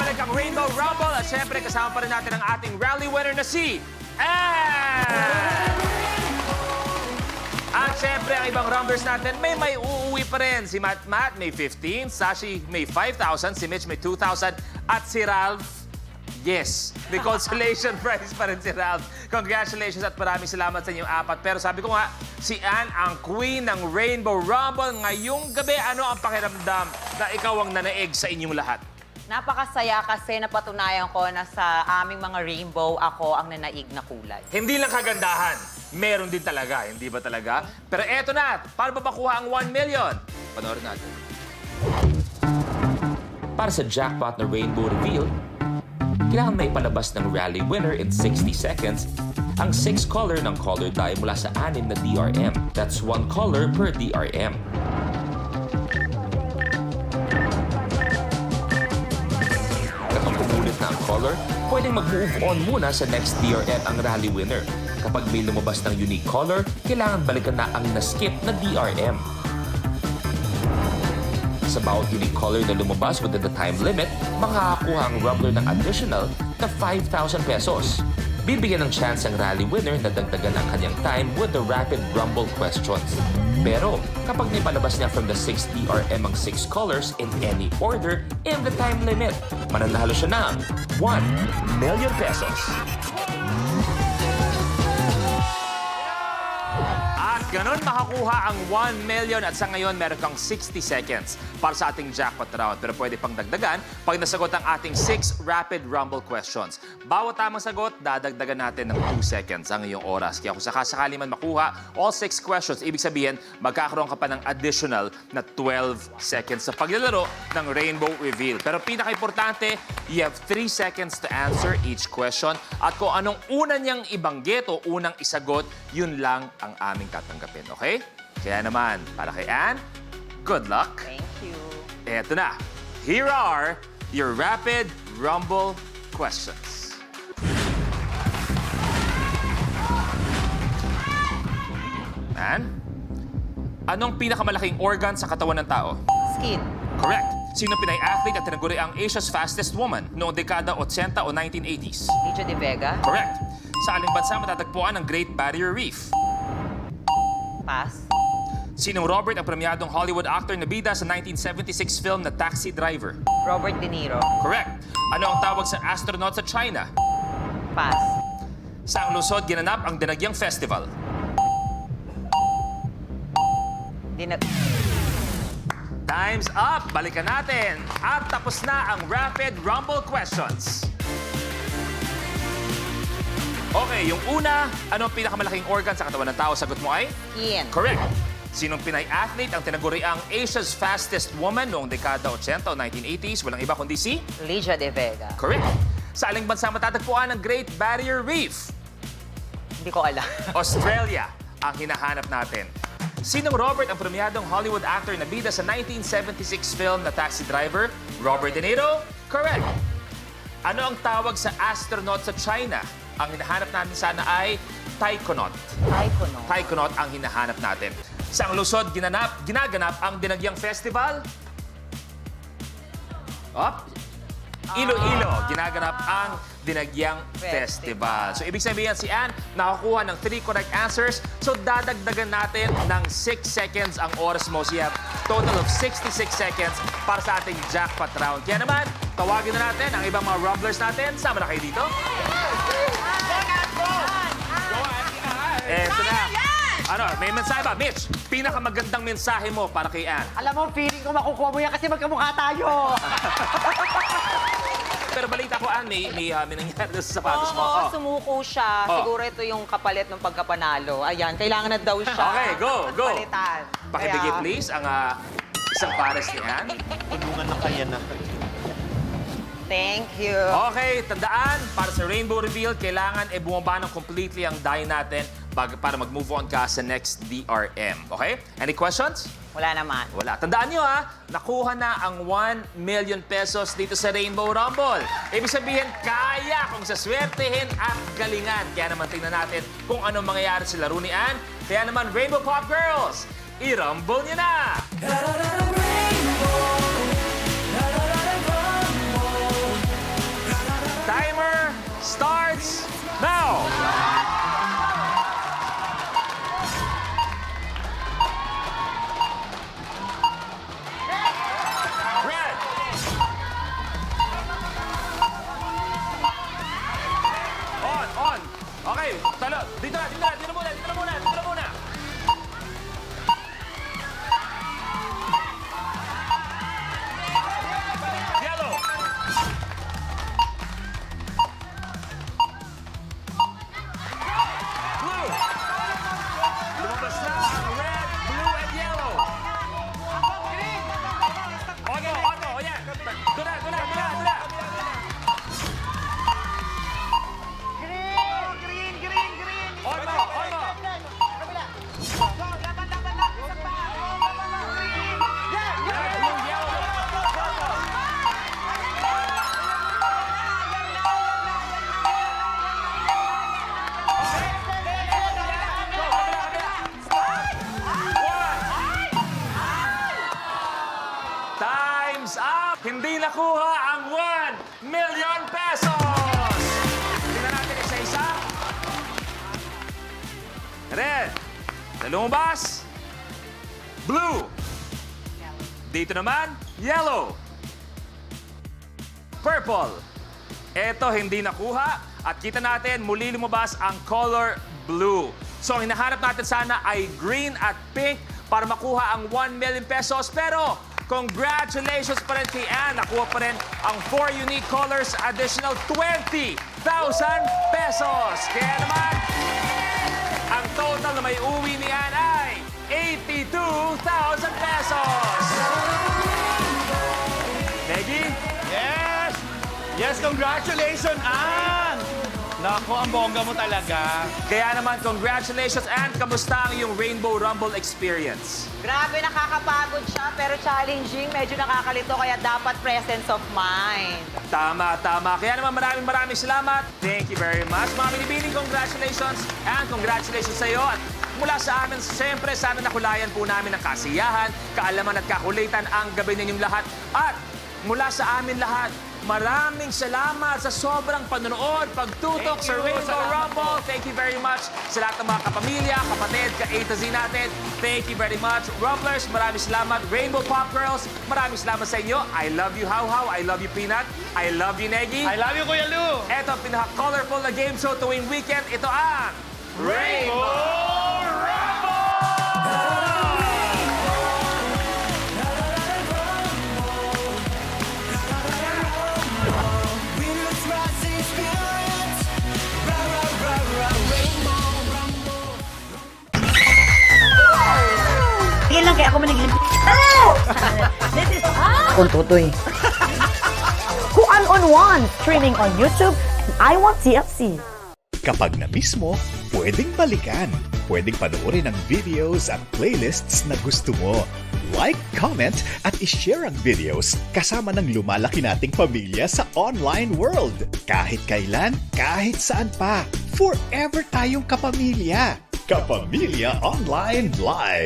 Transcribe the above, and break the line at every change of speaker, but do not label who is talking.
Bumabalik ang Rainbow Rumble at syempre kasama pa rin natin ang ating rally winner na si Ann! At syempre ang ibang rumblers natin may uuwi pa rin. Si Matt may 15, Sashi may 5,000, si Mitch may 2,000 at si Ralph, yes, may consolation prize pa rin si Ralph. Congratulations at maraming salamat sa inyong apat. Pero sabi ko nga, si Ann ang queen ng Rainbow Rumble. Ngayong gabi, ano ang pakiramdam na ikaw ang nanaig sa inyong lahat?
Napakasaya kasi napatunayan ko na sa aming mga rainbow, ako ang nanaig na kulay.
Hindi lang kagandahan, meron din talaga, hindi ba talaga? Pero eto na, paano ba makuha ang 1 million? Panoorin natin.
Para sa jackpot na Rainbow Reveal, kailangan may palabas ng rally winner in 60 seconds ang 6 color ng color die mula sa 6 na DRM. That's 1 color per DRM. Kapag umulit na ang color, pwedeng mag-move on muna sa next DRM ang rally winner. Kapag may lumabas ng unique color, kailangan balikan na ang na-skip na DRM. Sa bawat unique color na lumabas within the time limit, makakakuha ang rumbler ng additional na 5,000 pesos. Bibigyan ng chance ang rally winner na dagdagan ang kanyang time with the rapid rumble questions. Pero kapag nipalabas niya from the 6 DRM ang 6 colors in any order in the time limit, mananalo siya ng 1 million pesos.
Ganon makakuha ang 1 million at sa ngayon meron kang 60 seconds para sa ating jackpot round. Pero pwede pang dagdagan pag nasagot ang ating 6 rapid rumble questions. Bawat tamang sagot, dadagdagan natin ng 2 seconds ang iyong oras. Kaya kung sakasakali man makuha all 6 questions, ibig sabihin magkakaroon ka pa ng additional na 12 seconds sa paglalaro ng Rainbow Reveal. Pero pinaka-importante, you have 3 seconds to answer each question. At kung anong una niyang ibanggit o unang isagot, yun lang ang aming tatanggapin. Okay? Kaya naman, para kay Ann, good luck.
Thank you.
Eto na. Here are your rapid rumble questions. Ann, anong pinakamalaking organ sa katawan ng tao?
Skin.
Correct. Sino Pinay-athlete at tinaguri ang Asia's fastest woman noong dekada 80 o 1980s?
Lijo de Vega.
Correct. Sa aling bansa matatagpuan ang Great Barrier Reef?
Pass.
Sinong Robert ang premiadong Hollywood actor na bida sa 1976 film na Taxi Driver?
Robert De Niro.
Correct. Ano ang tawag sa astronaut sa China?
Pass.
Saang lungsod ginanap ang Dinagyang Festival? Time's up! Balikan natin! At tapos na ang Rapid Rumble Questions. Okay, yung una, ano ang pinakamalaking organ sa katawan ng tao? Sagot mo ay?
Skin.
Correct. Sinong Pinay-athlete ang tinaguri ang Asia's fastest woman noong dekada 80 o 1980s? Walang iba kundi si?
Lijo de Vega.
Correct. Sa aling bansa matatagpuan ang Great Barrier Reef?
Hindi ko alam.
Australia ang hinahanap natin. Sinong Robert ang premiadong Hollywood actor na bida sa 1976 film na Taxi Driver? Robert De Niro? Correct. Ano ang tawag sa astronaut sa China? Ang hinahanap natin sana ay taikonaut.
Taikonaut.
Taikonaut ang hinahanap natin. Saang lungsod ginaganap ang Dinagyang Festival? Iloilo, ginaganap ang Dinagyang Festival. So, ibig sabihin si Ann, nakakuha ng 3 correct answers. So, dadagdagan natin ng 6 seconds ang oras mo. So, you have total of 66 seconds para sa ating jackpot round. Kaya naman, tawagin na natin ang ibang mga rumblers natin. Sama na kayo dito. Eto na. Ano, may mensahe ba? Mitch, pinakamagandang mensahe mo para kay Ann.
Alam mo, feeling ko makukuha mo yan kasi magkamukha tayo.
Pero balita ko, Ann, may nangyari doon sa sapatos mo.
Oo, sumuko siya.
Oh.
Siguro ito yung kapalit ng pagkapanalo. Ayan, kailangan na daw siya.
Okay, go.
Palitan.
Pakibigay,
Kaya-
please, ang isang pares ni Ann.
Tulungan na kaya na.
Thank you.
Okay, tandaan, para sa Rainbow Reveal, kailangan bumaba ng completely ang die natin para mag-move on ka sa next DRM. Okay? Any questions?
Wala naman.
Wala. Tandaan nyo nakuha na ang 1 million pesos dito sa Rainbow Rumble. Ibig sabihin, kaya kung saswertehin at galingan. Kaya naman tingnan natin kung anong mangyayari sa laro ni Ann. Kaya naman, Rainbow Pop Girls, i-rumble nyo na! Dito na muna. Yellow. Blue. Lumabas na ang red, blue, and yellow. Otto, oh yeah. Doon na. Otto. Red, blue, yellow. Time's up! Hindi nakuha ang 1 million pesos! Tingnan natin isa-isa. Red. Na lumabas. Blue. Dito naman, yellow. Purple. Eto, hindi nakuha. At kita natin, muli lumabas ang color blue. So, ang hinahanap natin sana ay green at pink para makuha ang 1 million pesos. Pero, congratulations pa rin kay Ann. Nakuha pa rin ang 4 unique colors, additional 20,000 pesos. Kaya naman, ang total na may uwi ni Ann ay 82,000 pesos. Negi?
Yes, congratulations, Ann! Naku, ang bongga mo talaga.
Kaya naman, congratulations, Ann. Kamusta ang iyong Rainbow Rumble experience?
Grabe, nakakapagod siya, pero challenging. Medyo nakakalito, kaya dapat presence of mind.
Tama. Kaya naman, maraming salamat. Thank you very much. Mga binibining, congratulations. And congratulations sa iyo. At mula sa amin, siyempre, sana nakulayan po namin ang kasiyahan, kaalaman at kakulitan ang gabi ninyong lahat. At mula sa amin lahat, maraming salamat sa sobrang panonood, pagtutok sa Rainbow Rumble. Thank you very much sa lahat ng mga kapamilya, kapatid, ka-A to Z natin. Thank you very much. Rumblers, maraming salamat. Rainbow Pop Girls, maraming salamat sa inyo. I love you, How. I love you, Peanut. I love you, Negi.
I love you, Kuya Lu.
Ito ang pinaka-colorful na game show tuwing weekend. Ito ang Rainbow Rumble!
Tigil lang kaya ako managlimpit. Kung tutoy. Kuan on One, streaming on YouTube, I Want TFC.
Kapag na-miss mo, pwedeng balikan. Pwedeng panoorin ang videos at playlists na gusto mo. Like, comment, at ishare ang videos kasama ng lumalaki nating pamilya sa online world. Kahit kailan, kahit saan pa. Forever tayong kapamilya. Kapamilya Online Live.